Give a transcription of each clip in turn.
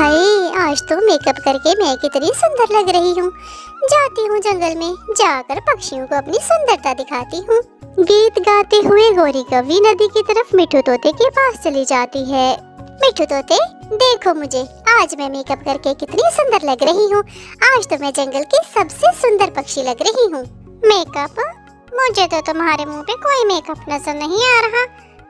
हाय, आज तो मेकअप करके मैं कितनी सुंदर लग रही हूँ। जाती हूँ जंगल में, जाकर पक्षियों को अपनी सुंदरता दिखाती हूँ। गीत गाते हुए गोरी कवि नदी की तरफ मिठू तोते के पास चली जाती है। मिठू तोते, देखो मुझे, आज मैं मेकअप करके कितनी सुंदर लग रही हूँ। आज तो मैं जंगल की सबसे सुंदर पक्षी लग रही हूँ। मेकअप? मुझे तो तुम्हारे मुँह पे कोई मेकअप नजर नहीं आ रहा।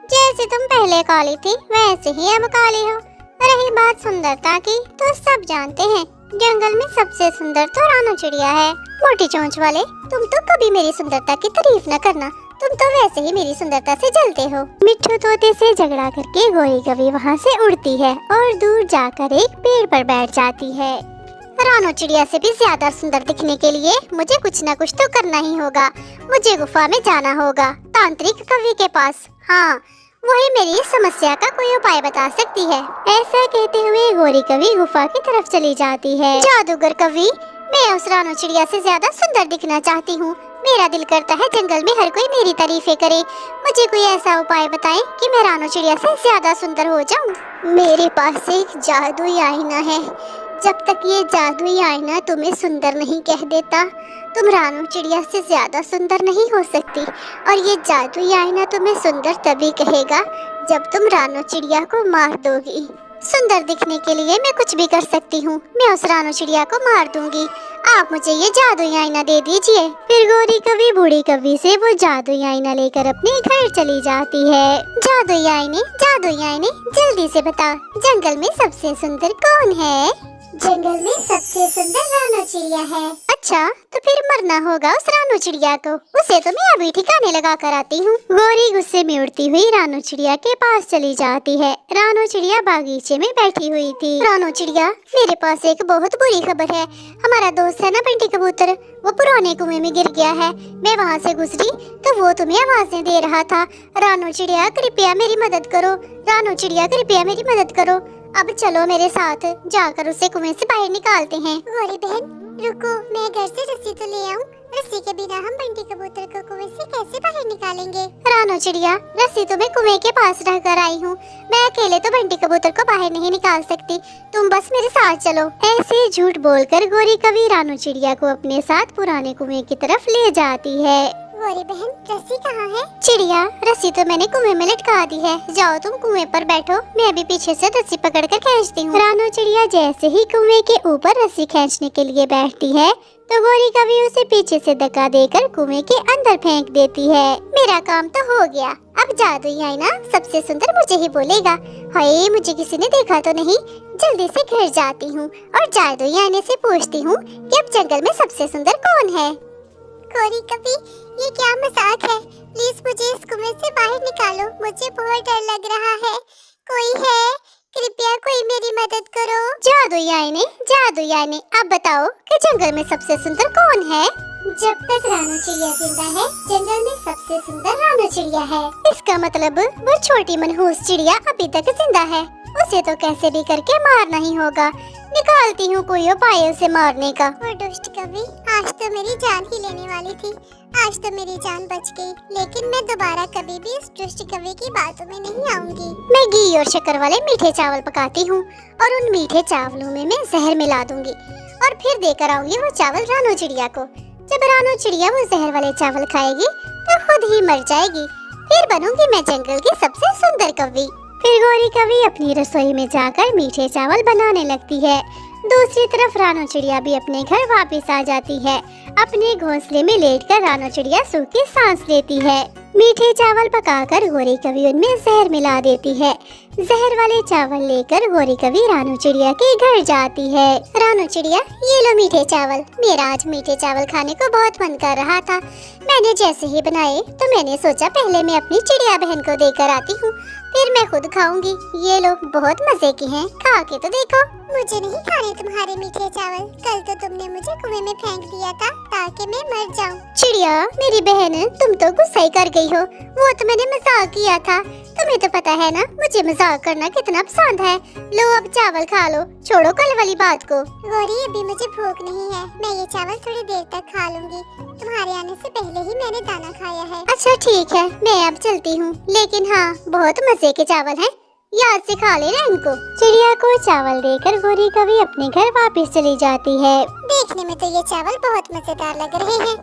जैसे तुम पहले काली थी वैसे ही अब काली हो। रही बात सुंदरता की, तो सब जानते हैं जंगल में सबसे सुंदर तो रानू चिड़िया है। मोटी चोंच वाले, तुम तो कभी मेरी सुंदरता की तारीफ न करना, तुम तो वैसे ही मेरी सुंदरता से जलते हो। मिट्ठू तोते से झगड़ा करके गोरी कवि वहाँ से उड़ती है और दूर जाकर एक पेड़ पर बैठ जाती है। रानू चिड़िया से भी ज्यादा सुंदर दिखने के लिए मुझे कुछ न कुछ तो करना ही होगा। मुझे गुफा में जाना होगा, तांत्रिक कवि के पास। हाँ, वही मेरी समस्या का कोई उपाय बता सकती है। ऐसा कहते हुए गोरी कवि गुफा की तरफ चली जाती है। जादूगर कवि, मैं उस रानू चिड़िया से ज्यादा सुंदर दिखना चाहती हूँ। मेरा दिल करता है जंगल में हर कोई मेरी तारीफें करे। मुझे कोई ऐसा उपाय बताएं कि मैं रानू चिड़िया से ज्यादा सुंदर हो जाऊँ। मेरे पास एक जादुई आईना है। जब तक ये जादुई आईना तुम्हें सुंदर नहीं कह देता, तुम रानू चिड़िया से ज्यादा सुंदर नहीं हो सकती। और ये जादुई आईना तुम्हें सुंदर तभी कहेगा जब तुम रानू चिड़िया को मार दोगी। सुंदर दिखने के लिए मैं कुछ भी कर सकती हूँ। मैं उस रानू चिड़िया को मार दूंगी। आप मुझे ये जादुई आईना दे दीजिए। फिर गोरी कवि बूढ़ी कवि से वो जादुई आईना लेकर अपने घर चली जाती है। जादुई आईने, जल्दी से बता, जंगल में सबसे सुंदर कौन है? जंगल में सबसे सुंदर रानू चिड़िया है। अच्छा, तो फिर मरना होगा उस रानू चिड़िया को। उसे तो मैं अभी ठिकाने लगा कर आती हूँ। गोरी गुस्से में उड़ती हुई रानू चिड़िया के पास चली जाती है। रानू चिड़िया बागीचे में बैठी हुई थी। रानू चिड़िया, मेरे पास एक बहुत बुरी खबर है। हमारा दोस्त है ना बंटी कबूतर, वो पुराने कुएं में गिर गया है। मैं वहाँ से गुजरी तो वो तुम्हें आवाजें दे रहा था, रानू चिड़िया कृपया मेरी मदद करो, रानू चिड़िया कृपया मेरी मदद करो। अब चलो मेरे साथ, जाकर उसे कुएं से बाहर निकालते हैं। गोरी बहन रुको, मैं घर से रस्सी तो ले आऊं। रस्सी के बिना हम बंटी कबूतर को कुएं से कैसे बाहर निकालेंगे? रानू चिड़िया, रस्सी तो मैं कुएं के पास रह कर आई हूँ। मैं अकेले तो बंटी कबूतर को बाहर नहीं निकाल सकती, तुम बस मेरे साथ चलो। ऐसे झूठ बोलकर गोरी कवि रानू चिड़िया को अपने साथ पुराने कुएं की तरफ ले जाती है। गोरी बहन, रस्सी कहाँ है? चिड़िया, रस्सी तो मैंने कुएं में लटका दी है। जाओ तुम कुएं पर बैठो, मैं अभी पीछे से रस्सी पकड़कर खींचती हूँ। रानू चिड़िया जैसे ही कुएं के ऊपर रस्सी खींचने के लिए बैठती है तो गोरी कवि उसे पीछे से धक्का देकर कुएं के अंदर फेंक देती है। मेरा काम तो हो गया, अब जादुई आईना सबसे सुंदर मुझे ही बोलेगा। हाय, मुझे किसी ने देखा तो नहीं? जल्दी से घर जाती हूँ और जादुई आईने से पूछती हूँ कि अब जंगल में सबसे सुंदर कौन है। गोरी कवि, ये क्या मजाक है? प्लीज मुझे इस कुएं से बाहर निकालो, मुझे बहुत डर लग रहा है। कोई है? कृपया कोई मेरी मदद करो। जादुई आईने, अब बताओ कि जंगल में सबसे सुंदर कौन है? जब तक रानू चिड़िया जिंदा है, जंगल में सबसे सुंदर रानू चिड़िया है। इसका मतलब वो छोटी मनहूस चिड़िया अभी तक जिंदा है। उसे तो कैसे भी करके मारना ही होगा। निकालती हूँ कोई उपाय उसे मारने का। और दुष्ट कवि, आज तो मेरी जान ही लेने वाली थी। आज तो मेरी जान बच गई, लेकिन मैं दोबारा कभी भी इस दुष्ट कवि की बातों में नहीं आऊंगी। मैं घी और शक्कर वाले मीठे चावल पकाती हूँ और उन मीठे चावलों में मैं जहर मिला दूंगी और फिर देकर आऊंगी वो चावल रानू चिड़िया को। जब रानू चिड़िया वो जहर वाले चावल खाएगी तो खुद ही मर जाएगी। फिर बनूंगी मैं जंगल की सबसे सुंदर कवि। फिर गोरी कवि अपनी रसोई में जाकर मीठे चावल बनाने लगती है। दूसरी तरफ रानू चिड़िया भी अपने घर वापस आ जाती है। अपने घोंसले में लेटकर रानू चिड़िया सूख के सांस लेती है। मीठे चावल पकाकर गोरी कवि उनमें जहर मिला देती है। जहर वाले चावल लेकर गोरी कवि रानू चिड़िया के घर जाती है। रानू चिड़िया, ये लो मीठे चावल। मेरा आज मीठे चावल खाने को बहुत मन कर रहा था। मैंने जैसे ही बनाए तो मैंने सोचा पहले मैं अपनी चिड़िया बहन को देकर आती हूँ, फिर मैं खुद खाऊंगी। ये लो, बहुत मजे के हैं, खा के तो देखो। मुझे नहीं खाने तुम्हारे मीठे चावल। कल तो तुमने मुझे कुएं में फेंक दिया था ताकि मैं मर जाऊं। चिड़िया मेरी बहन, तुम तो गुस्सा ही कर गई हो। वो तो मैंने मजाक किया था। तुम्हें तो पता है ना मुझे मजाक करना कितना पसंद है। लो अब चावल खा लो, छोड़ो कल वाली बात को। गौरी, अभी मुझे भूख नहीं है, मैं ये चावल थोड़ी देर तक खा लूंगी। तुम्हारे आने से पहले ही मैंने दाना खाया है। अच्छा ठीक है, मैं अब चलती हूँ, लेकिन हाँ बहुत मजे के चावल हैं। याद से खा लेना इनको। चिड़िया को चावल देकर गौरी कवि अपने घर वापस चली जाती है। देखने में तो ये चावल बहुत मजेदार लग रहे हैं।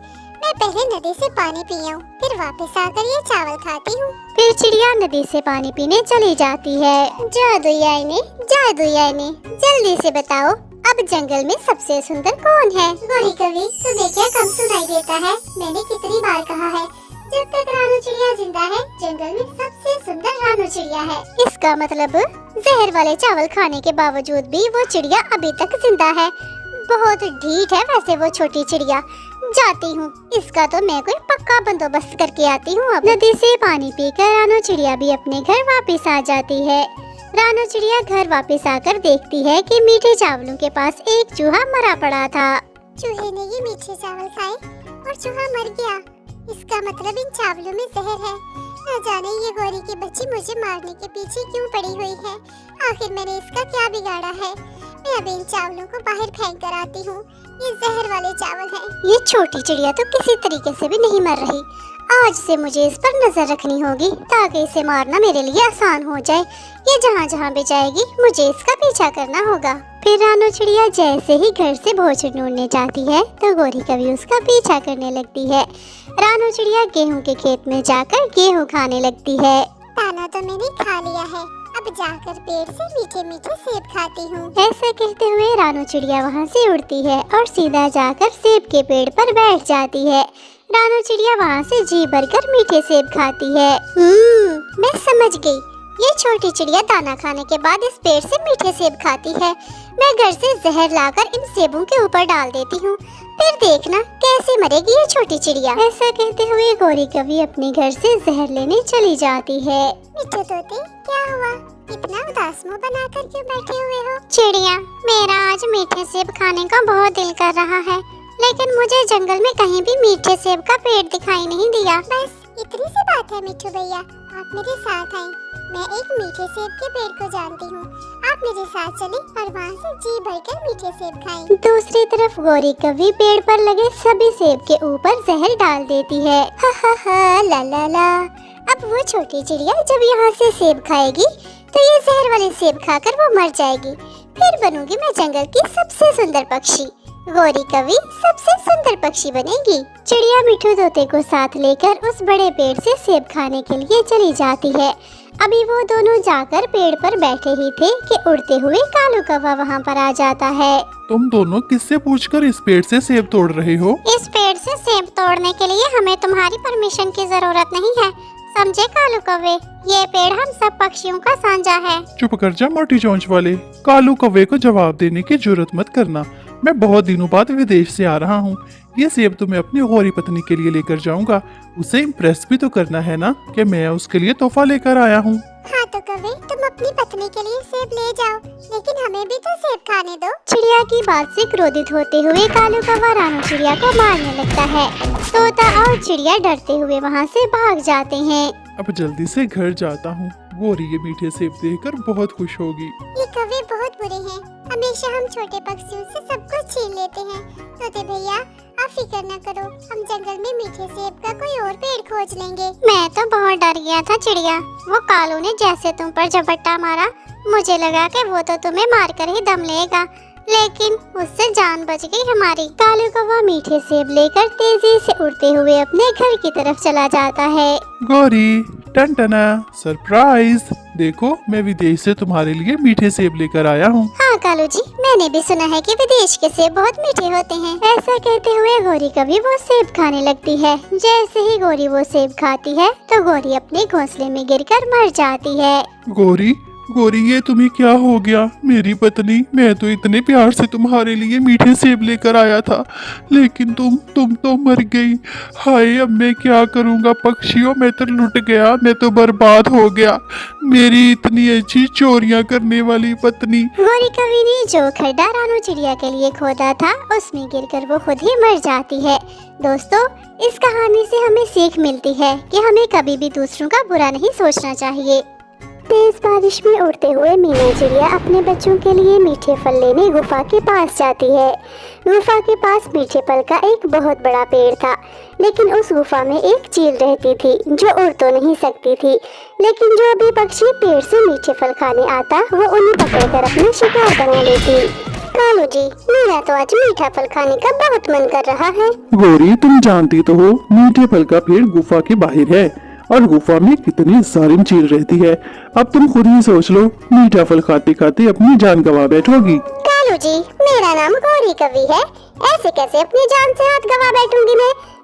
मैं पहले नदी से पानी पी आऊं, फिर वापस आकर ये चावल खाती हूँ। फिर चिड़िया नदी से पानी पीने चली जाती है। जादुइया ने जल्दी से बताओ, अब जंगल में सबसे सुंदर कौन है? गौरी कवि, तुम्हें क्या कम सुनाई देता है? मैंने कितनी बार कहा है, जब तक रानू चिड़िया जिंदा है जंगल में सबसे सुंदर रानू चिड़िया है। इसका मतलब जहर वाले चावल खाने के बावजूद भी वो चिड़िया अभी तक जिंदा है। बहुत ढीठ है वैसे वो छोटी चिड़िया। जाती हूँ, इसका तो मैं कोई पक्का बंदोबस्त करके आती हूँ। अब नदी से पानी पीकर रानू चिड़िया भी अपने घर वापस आ जाती है। रानू चिड़िया घर वापस आकर देखती है कि मीठे चावलों के पास एक चूहा मरा पड़ा था। चूहे ने ये मीठे चावल खाए और चूहा मर गया। इसका मतलब इन चावलों में जहर है। न जाने ये गौरी की बच्ची मुझे मारने के पीछे क्यों पड़ी हुई है। आखिर मैंने इसका क्या बिगाड़ा है? मैं अब इन चावलों को बाहर फेंक कर आती हूँ। ये जहर वाले चावल हैं। ये छोटी चिड़िया तो किसी तरीके से भी नहीं मर रही। आज से मुझे इस पर नजर रखनी होगी ताकि इसे मारना मेरे लिए आसान हो जाए। ये जहाँ जहाँ भी जाएगी मुझे इसका पीछा करना होगा। फिर रानू चिड़िया जैसे ही घर से भोजन ढूंढने जाती है तो गौरी कवि उसका पीछा करने लगती है। रानू चिड़िया गेहूं के खेत में जाकर गेहूं खाने लगती है। दाना तो मैंने खा लिया है, अब जाकर पेड़ से मीठे मीठे सेब खाती हूँ। ऐसा कहते हुए रानू चिड़िया वहाँ से उड़ती है और सीधा जाकर सेब के पेड़ पर बैठ जाती है। रानू चिड़िया वहाँ से जी भरकर मीठे सेब खाती है। मैं समझ गई, ये छोटी चिड़िया दाना खाने के बाद इस पेड़ से मीठे सेब खाती है। मैं घर से जहर लाकर इन सेबों के ऊपर डाल देती हूँ, फिर देखना कैसे मरेगी ये छोटी चिड़िया। ऐसा कहते हुए गौरी कवि अपने घर से जहर लेने चली जाती है। मीठे तोते, क्या हुआ? इतना उदास मुंह बनाकर क्यों बैठे हुए हो? चिड़िया, मेरा आज मीठे सेब खाने का बहुत दिल कर रहा है, लेकिन मुझे जंगल में कहीं भी मीठे सेब का पेड़ दिखाई नहीं दिया। बस इतनी सी बात है मिठू भैया, आप मेरे साथ आए। मैं एक मीठे सेब के पेड़ को जानती हूँ, आप मेरे साथ चलें और वहाँ से जी भरकर मीठे सेब खाएं। दूसरी तरफ गौरी कवि पेड़ पर लगे सभी सेब के ऊपर जहर डाल देती है। हा हा हा, ला ला ला। अब वो छोटी चिड़िया जब यहाँ से सेब खाएगी तो ये जहर वाले सेब खाकर वो मर जाएगी। फिर बनूंगी मैं जंगल की सबसे सुंदर पक्षी। गौरी कवि सबसे सुंदर पक्षी बनेगी। चिड़िया मिठू तोते को साथ लेकर उस बड़े पेड़ से सेब खाने के लिए चली जाती है। अभी वो दोनों जाकर पेड़ पर बैठे ही थे कि उड़ते हुए कालू कौवा वहाँ पर आ जाता है। तुम दोनों किससे पूछकर इस पेड़ से सेब तोड़ रहे हो? इस पेड़ से सेब तोड़ने के लिए हमें तुम्हारी परमिशन की जरूरत नहीं है, समझे कालू कौवे? ये पेड़ हम सब पक्षियों का साझा है। चुप कर जा मोटी चोंच वाले। कालू कौवे को जवाब देने की जरूरत मत करना। मैं बहुत दिनों बाद विदेश से आ रहा हूँ। ये सेब तो मैं अपनी गौरी पत्नी के लिए लेकर जाऊंगा। उसे इम्प्रेस भी तो करना है ना कि मैं उसके लिए तोहफा लेकर आया हूँ। हाँ तो कौवे, तुम अपनी पत्नी के लिए सेब ले जाओ, लेकिन हमें भी तो सेब खाने दो। चिड़िया की बात से क्रोधित होते हुए कालू कौवा रानू चिड़िया को मारने लगता है। तोता और चिड़िया डरते हुए वहाँ से भाग जाते हैं। अब जल्दी से घर जाता हूँ। गौरी ये मीठे सेब देखकर बहुत खुश होगी। ये कौवे बहुत बुरे हैं, हमेशा हम छोटे पक्षियों से सब कुछ छीन लेते हैं। तोते भैया, आप फिक्र न करो, हम जंगल में मीठे सेब का कोई और पेड़ खोज लेंगे। मैं तो बहुत डर गया था चिड़िया, वो कालू ने जैसे तुम पर झपट्टा मारा, मुझे लगा कि वो तो तुम्हें मारकर ही दम लेगा, लेकिन उससे जान बच गई हमारी। कालू कौवा मीठे सेब लेकर तेजी से उड़ते हुए अपने घर की तरफ चला जाता है। गौरी, टन टना, सरप्राइज! देखो, मैं विदेश से तुम्हारे लिए मीठे सेब लेकर आया हूँ। हाँ कालू जी, मैंने भी सुना है कि विदेश के सेब बहुत मीठे होते हैं। ऐसा कहते हुए गौरी कभी वो सेब खाने लगती है। जैसे ही गौरी वो सेब खाती है तो गौरी अपने घोंसले में गिरकर मर जाती है। गौरी, गौरी, ये तुम्हें क्या हो गया? मेरी पत्नी, मैं तो इतने प्यार से तुम्हारे लिए मीठे सेब लेकर आया था, लेकिन तुम तो मर गई। हाय, अब मैं क्या करूँगा? पक्षियों, मैं तो लुट गया, मैं तो बर्बाद हो गया। मेरी इतनी अच्छी चोरियां करने वाली पत्नी। गौरी कवि ने जो खड्डा रानू चिड़िया के लिए खोदा था उसमें गिरकर वो खुद ही मर जाती है। दोस्तों, इस कहानी से हमें सीख मिलती है कि हमें कभी भी दूसरों का बुरा नहीं सोचना चाहिए। तेज बारिश में उड़ते हुए मीना चिड़िया अपने बच्चों के लिए मीठे फल लेने गुफा के पास जाती है। गुफा के पास मीठे फल का एक बहुत बड़ा पेड़ था, लेकिन उस गुफा में एक चील रहती थी जो उड़ तो नहीं सकती थी, लेकिन जो भी पक्षी पेड़ से मीठे फल खाने आता वो उन्हें पकड़कर अपना शिकार बना लेती। कालू जी, मेरा तो आज मीठा फल खाने का बहुत मन कर रहा है। गौरी, तुम जानती तो हो मीठे फल का पेड़ गुफा के बाहर है और गुफा में कितनी जालिम चील रहती है। अब तुम खुद ही सोच लो, मीठा फल खाते खाते अपनी जान गंवा बैठोगी। कालू जी, मेरा नाम गौरी कवि है, ऐसे कैसे अपनी जान से हाथ गंवा बैठूंगी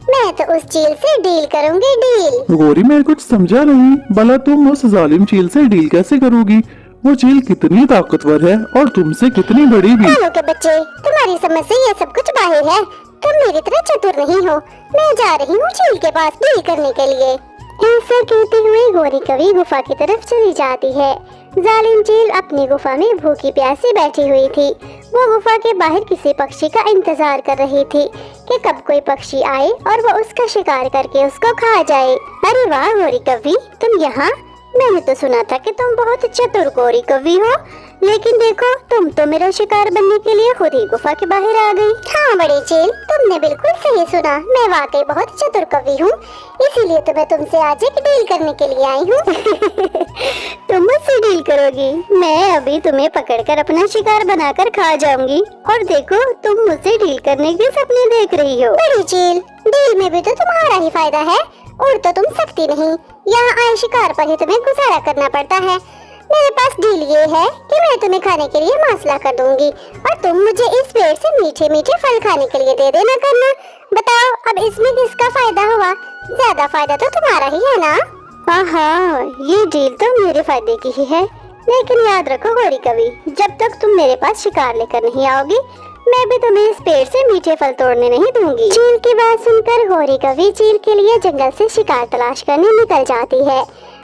मैं तो उस चील से डील करूंगी, डील। गौरी, मैं कुछ समझा नहीं, भला तुम उस जालिम चील से डील कैसे करोगी? वो चील कितनी ताकतवर है और तुमसे कितनी बड़ी भी। कालू के बच्चे, तुम्हारी समझ से ये सब कुछ बाहर है, तुम मेरी तरह चतुर नहीं हो। मैं जा रही हूँ चील के पास डील करने के लिए। ऐसा कहते हुए गौरी कवि गुफा की तरफ चली जाती है। जालिम चील अपनी गुफा में भूखी प्यासी बैठी हुई थी। वो गुफा के बाहर किसी पक्षी का इंतजार कर रही थी कि कब कोई पक्षी आए और वो उसका शिकार करके उसको खा जाए। अरे वाह गौरी कवि, तुम यहाँ? मैंने तो सुना था कि तुम बहुत चतुर गौरी कवि हो, लेकिन देखो तुम तो मेरा शिकार बनने के लिए खुद ही गुफा के बाहर आ गई। हाँ बड़ी चील, तुमने बिल्कुल सही सुना, मैं वाकई बहुत चतुर कवि हूँ, इसीलिए तो मैं तुमसे आज एक डील करने के लिए आई हूँ। तुम मुझसे डील करोगी? मैं अभी तुम्हें पकड़कर अपना शिकार बनाकर खा जाऊंगी और देखो तुम मुझसे डील करने के सपने देख रही हो। बड़ी चील, डील में भी तो तुम्हारा ही फायदा है, उड़ तो तुम सकती नहीं, यहाँ आए शिकार पर ही तुम्हें गुजारा करना पड़ता है। मेरे पास डील ये है कि मैं तुम्हें खाने के लिए मांस ला कर दूंगी और तुम मुझे इस पेड़ से मीठे मीठे फल खाने के लिए दे देना करना। बताओ अब इसमें किसका फायदा हुआ? ज्यादा फायदा तो तुम्हारा ही है ना? हाँ, ये डील तो मेरे फायदे की ही है, लेकिन याद रखो गौरी कवि, जब तक तुम मेरे पास शिकार लेकर नहीं आओगी मैं भी तुम्हें इस पेड़ से मीठे फल तोड़ने नहीं दूंगी। चील की बात सुनकर गौरी कवि चील के लिए जंगल से शिकार तलाश करने निकल जाती है।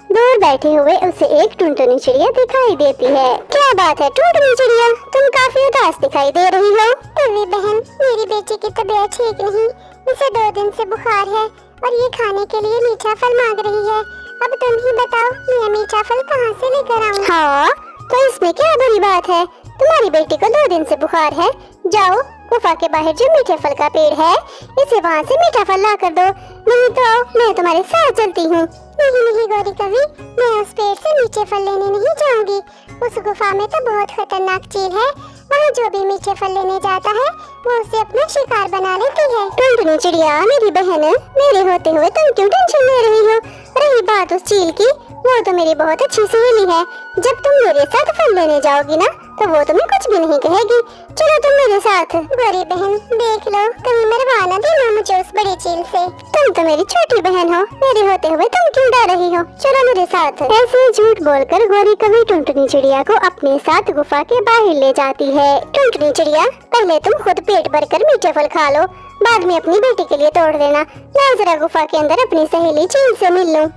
दूर बैठे हुए उसे एक टुनटुनी चिड़िया दिखाई देती है। क्या बात है टुनटुनी चिड़िया, तुम काफी उदास दिखाई दे रही हो। टुन्नी बहन, मेरी बेटी की तबीयत ठीक नहीं, उसे 2 दिन से बुखार है और ये खाने के लिए मीठा फल मांग रही है। अब तुम ही बताओ मैं मीठा फल कहाँ से लेकर आऊँ? हाँ, तो इसमें क्या बुरी बात है? तुम्हारी बेटी को 2 दिन से बुखार है, जाओ गुफा के बाहर जो मीठे फल का पेड़ है इसे वहाँ से मीठा फल ला कर दो, नहीं तो मैं तुम्हारे साथ चलती हूँ। नहीं गौरी कवि, मैं उस पेड़ से मीठे फल लेने नहीं जाऊंगी, उस गुफा में तो बहुत खतरनाक चील है, वहाँ जो भी मीठे फल लेने जाता है वो उसे अपना शिकार बना लेती है। टुनटुनी चिड़िया मेरी बहन, मेरे होते हुए तुम क्यों टेंशन ले रही हो? रही बात उस चील की, वो तो मेरी बहुत अच्छी सहेली है, जब तुम मेरे साथ फल लेने जाओगी ना तो वो तुम्हें कुछ भी नहीं कहेगी। चलो तुम मेरे साथ। गौरी बहन देख लो, कहीं मरवा ना देना मुझे उस बड़े चील से। तुम तो मेरी छोटी बहन हो, मेरे होते हुए तुम क्यों डर रही हो? चलो मेरे साथ। ऐसे झूठ बोलकर गौरी कवि टुनटुनी चिड़िया को अपने साथ गुफा के बाहर ले जाती है। टुनटुनी चिड़िया, पहले तुम खुद पेट भरकर मीठे फल खा लो, बाद में अपनी बेटी के लिए तोड़ देना। मैं जरा गुफा के अंदर अपनी सहेली चील से मिल लूं।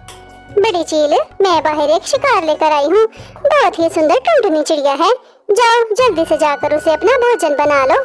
बड़ी चील, मैं बाहर एक शिकार लेकर आई हूँ, बहुत ही सुंदर टुनटुनी चिड़िया है, जाओ जल्दी से जाकर उसे अपना भोजन बना लो।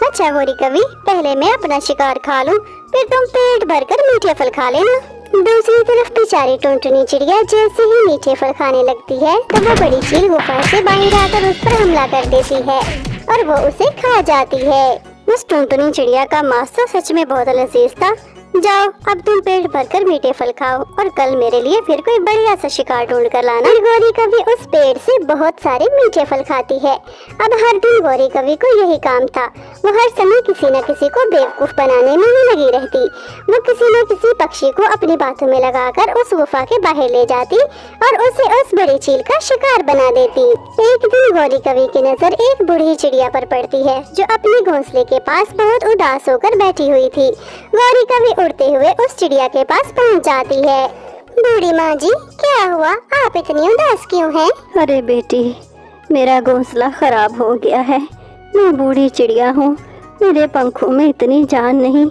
अच्छा गौरी कवि, पहले मैं अपना शिकार खा लूं, फिर तुम पेट भरकर मीठे फल खा लेना। दूसरी तरफ बेचारी टुनटुनी चिड़िया जैसे ही मीठे फल खाने लगती है तो वो बड़ी चील गुफा से बाहर आकर उस पर हमला कर देती है और वो उसे खा जाती है। उस टुनटुनी चिड़िया का मांस तो सच में बहुत लजीज था। जाओ अब तुम पेट भरकर मीठे फल खाओ और कल मेरे लिए फिर कोई बढ़िया सा शिकार ढूंढ कर लाना। गौरी कवि उस पेड़ से बहुत सारे मीठे फल खाती है। अब हर दिन गौरी कवि को यही काम था, वो हर समय किसी न किसी को बेवकूफ बनाने में ही लगी रहती। वो किसी न किसी पक्षी को अपनी बातों में लगाकर उस गुफा के बाहर ले जाती और उसे उस बड़ी चील का शिकार बना देती। एक दिन गौरी कवि की नजर एक बूढ़ी चिड़िया पर पड़ती है जो अपने घोंसले के पास बहुत उदास होकर बैठी हुई थी। गौरी कवि उड़ते हुए उस चिड़िया के पास पहुंच जाती है। बूढ़ी माँ जी, क्या हुआ, आप इतनी उदास क्यों हैं? अरे बेटी, मेरा घोंसला खराब हो गया है, मैं बूढ़ी चिड़िया हूँ, मेरे पंखों में इतनी जान नहीं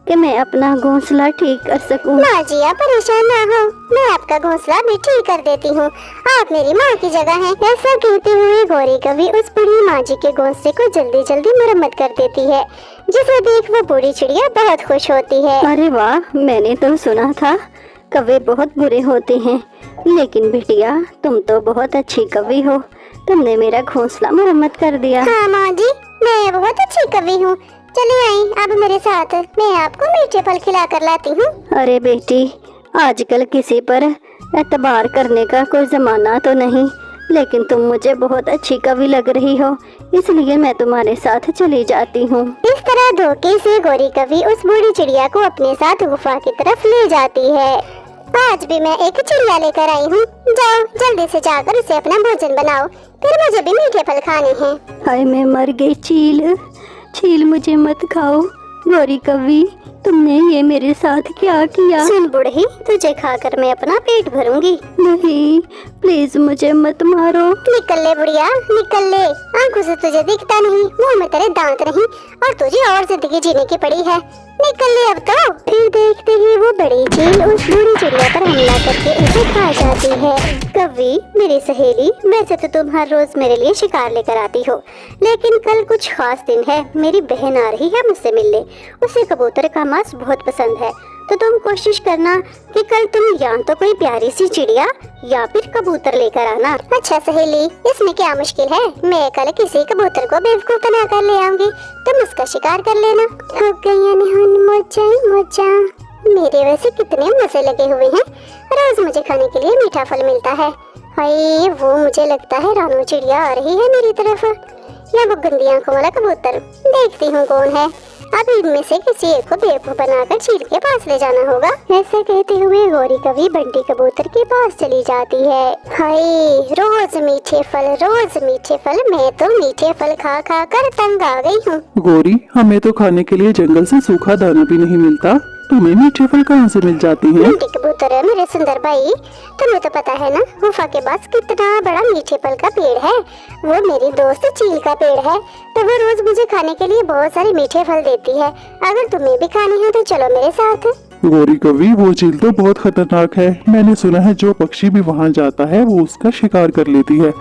कि मैं अपना घोंसला ठीक कर सकूं। माँ जी आप परेशान ना हो, मैं आपका घोंसला भी ठीक कर देती हूँ, आप मेरी माँ की जगह हैं। ऐसा कहते हुए गौरी कवि उस बूढ़ी माँ जी के घोंसले को जल्दी जल्दी मरम्मत कर देती है, जिसे देख वो बूढ़ी चिड़िया बहुत खुश होती है। अरे वाह, मैंने तो सुना था कौवे बहुत बुरे होते हैं, लेकिन बिटिया तुम तो बहुत अच्छी कवि हो, तुमने मेरा घोंसला मरम्मत कर दिया। हाँ माँ जी, मैं बहुत अच्छी कवि हूँ। चलिए आई अब मेरे साथ, मैं आपको मीठे फल खिला कर लाती हूँ। अरे बेटी, आजकल किसी पर एतबार करने का कोई जमाना तो नहीं, लेकिन तुम मुझे बहुत अच्छी कवि लग रही हो, इसलिए मैं तुम्हारे साथ चली जाती हूँ। इस तरह धोखे से गौरी कवि उस बूढ़ी चिड़िया को अपने साथ गुफा की तरफ ले जाती है। आज भी मैं एक चिड़िया लेकर आई हूँ, जाओ जल्दी से जाकर उसे अपना भोजन बनाओ, फिर मुझे भी मीठे फल खाने हैं। हाय मैं मर गई। चील चील मुझे मत खाओ। गौरी कवि तुमने ये मेरे साथ क्या किया? सुन बूढ़ी, तुझे खाकर मैं अपना पेट भरूंगी। नहीं, प्लीज मुझे मत मारो। निकल ले बुढ़िया, निकल ले। आंखों से तुझे दिखता नहीं, मुंह में तेरे दांत नहीं, और तुझे और जिंदगी जीने की पड़ी है। निकल ले अब तो। फिर देखते ही वो बड़ी चील उस बूढ़ी चिड़िया पर हमला करके उसे खा जाती है। कवि मेरी सहेली, वैसे तो तुम हर रोज मेरे लिए शिकार लेकर आती हो, लेकिन कल कुछ खास दिन है। मेरी बहन आ रही है मुझसे मिलने, उसे कबूतर का मांस बहुत पसंद है, तो तुम कोशिश करना कि कल तुम या तो कोई प्यारी सी चिड़िया या फिर कबूतर लेकर आना। अच्छा सहेली, इसमें क्या मुश्किल है, मैं कल किसी कबूतर को बेवकूफ बना कर ले आऊंगी, तुम उसका शिकार कर लेना। हो गया निहान मोजा, मेरे वैसे कितने मजे लगे हुए हैं, रोज मुझे खाने के लिए मीठा फल मिलता है। हाय वो मुझे लगता है रानू चिड़िया आ रही है मेरी तरफ, या वो गंदी आंखों वाला कबूतर। देखती हूँ कौन है, अब इनमें से किसी एक को बेवकूफ बनाकर चील के पास ले जाना होगा। ऐसे कहते हुए गौरी कवि बंटी कबूतर के पास चली जाती है। हाय रोज मीठे फल, मैं तो मीठे फल खा खा कर तंग आ गई हूँ। गौरी, हमें तो खाने के लिए जंगल से सूखा दाना भी नहीं मिलता, तुम्हें मीठे फल कहाँ से मिल जाती हैं? बंटी कबूतर है मेरे सुंदर भाई, तुम्हें तो पता है ना गुफा के पास कितना बड़ा मीठे फल का पेड़ है। वो मेरी दोस्त चील का पेड़ है, तो वो रोज मुझे खाने के लिए बहुत सारे मीठे फल देती है। अगर तुम्हें भी खाने हो तो चलो मेरे साथ। गौरी कवि, वो चील तो बहुत खतरनाक है, मैंने सुना है जो पक्षी भी वहाँ जाता है वो उसका शिकार कर लेती है।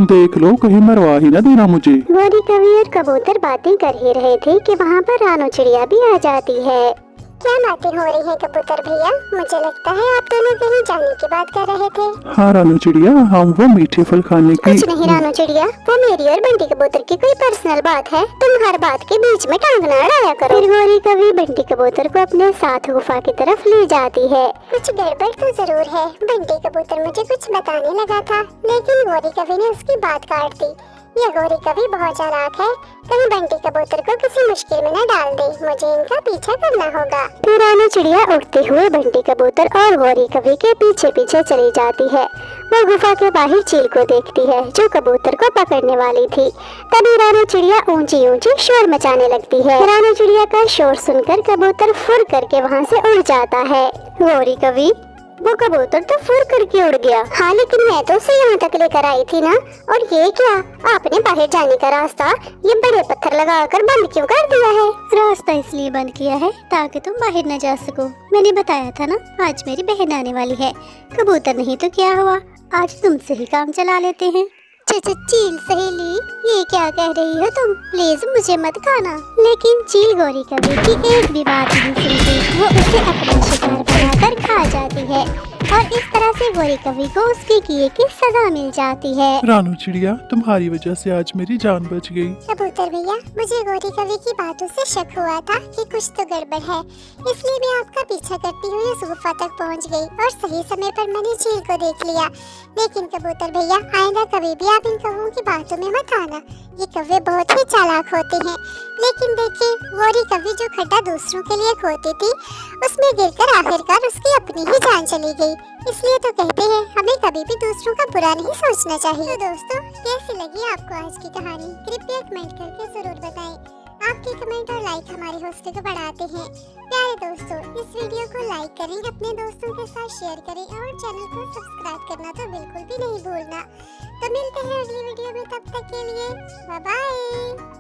देख लो कहीं मरवा ही ना देना मुझे। गौरी कवि और कबूतर बातें कर ही रहे थे कि वहाँ पर रानू चिड़िया भी आ जाती है। क्या बातें हो रही हैं कबूतर भैया, मुझे लगता है आप दोनों कहीं जाने की बात कर रहे थे। हाँ रानू चिड़िया, हम वो मीठे फल खाने की। कुछ नहीं रानू चिड़िया, वो मेरी और बंटी कबूतर की कोई पर्सनल बात है, तुम हर बात के बीच में टांग ना अड़ाया करो। फिर गौरी कवि बंटी कबूतर को अपने साथ गुफा की तरफ ले जाती है। कुछ गड़बड़ तो जरूर है, बंटी कबूतर मुझे कुछ बताने लगा था, लेकिन गौरी कवि ने उसकी बात काट दी। यह गौरी कवि बहुत चालाक है, कहीं बंटी कबूतर को किसी मुश्किल में न डाल दे, मुझे इनका पीछा करना होगा। फिर रानू चिड़िया उड़ते हुए बंटी कबूतर और गौरी कवि के पीछे पीछे चली जाती है। वो गुफा के बाहर चील को देखती है जो कबूतर को पकड़ने वाली थी। तभी रानू चिड़िया ऊंची ऊंची शोर मचाने लगती है। रानू चिड़िया का शोर सुनकर कबूतर फुर करके वहाँ से उड़ जाता है। गौरी कवि, वो कबूतर तो फुर करके उड़ गया। हाँ लेकिन मैं तो उसे यहाँ तक लेकर आई थी ना, और ये क्या, आपने बाहर जाने का रास्ता ये बड़े पत्थर लगाकर बंद क्यों कर दिया है? रास्ता इसलिए बंद किया है ताकि तुम बाहर न जा सको। मैंने बताया था ना आज मेरी बहन आने वाली है। कबूतर नहीं तो क्या हुआ, आज तुमसे ही काम चला लेते हैं। चील सहेली, ये क्या कह रही हो तुम, प्लीज मुझे मत खाना। लेकिन चील गौरी कवि की एक भी बात नहीं सुनती, वो उसे अपना शिकार बनाकर खा जाती है, और इस तरह से गौरी कवि को उसके किए की सजा मिल जाती है। रानू चिड़िया, तुम्हारी वजह से आज मेरी जान बच गई। कबूतर भैया, मुझे गौरी कवि की बातों से शक हुआ था कि कुछ तो गड़बड़ है, इसलिए मैं आपका पीछा करती हुई उस गुफा तक पहुंच गई, और सही समय पर मैंने चील को देख लिया। लेकिन कबूतर भैया, आइंदा कभी भी आप इन कौवों की बातों में मत आना, ये कौवे बहुत ही चालाक होते हैं। लेकिन देखिए, गौरी कवि जो खड्डा दूसरों के लिए खोती थी, उसमें गिरकर आखिरकार उसकी अपनी ही जान चली गई। इसलिए तो कहते हैं हमें कभी भी दूसरों का बुरा नहीं सोचना चाहिए। तो दोस्तों, कैसी लगी आपको आज की कहानी, कृपया कमेंट करके जरूर बताएं। आपके कमेंट और लाइक हमारी हौसले को बढ़ाते हैं। प्यारे दोस्तों, इस वीडियो को लाइक करें, अपने दोस्तों के साथ शेयर करें, और चैनल को सब्सक्राइब करना तो बिल्कुल भी नहीं भूलना। तो मिलते हैं अगली वीडियो में, तब तक के लिए बाय बाय।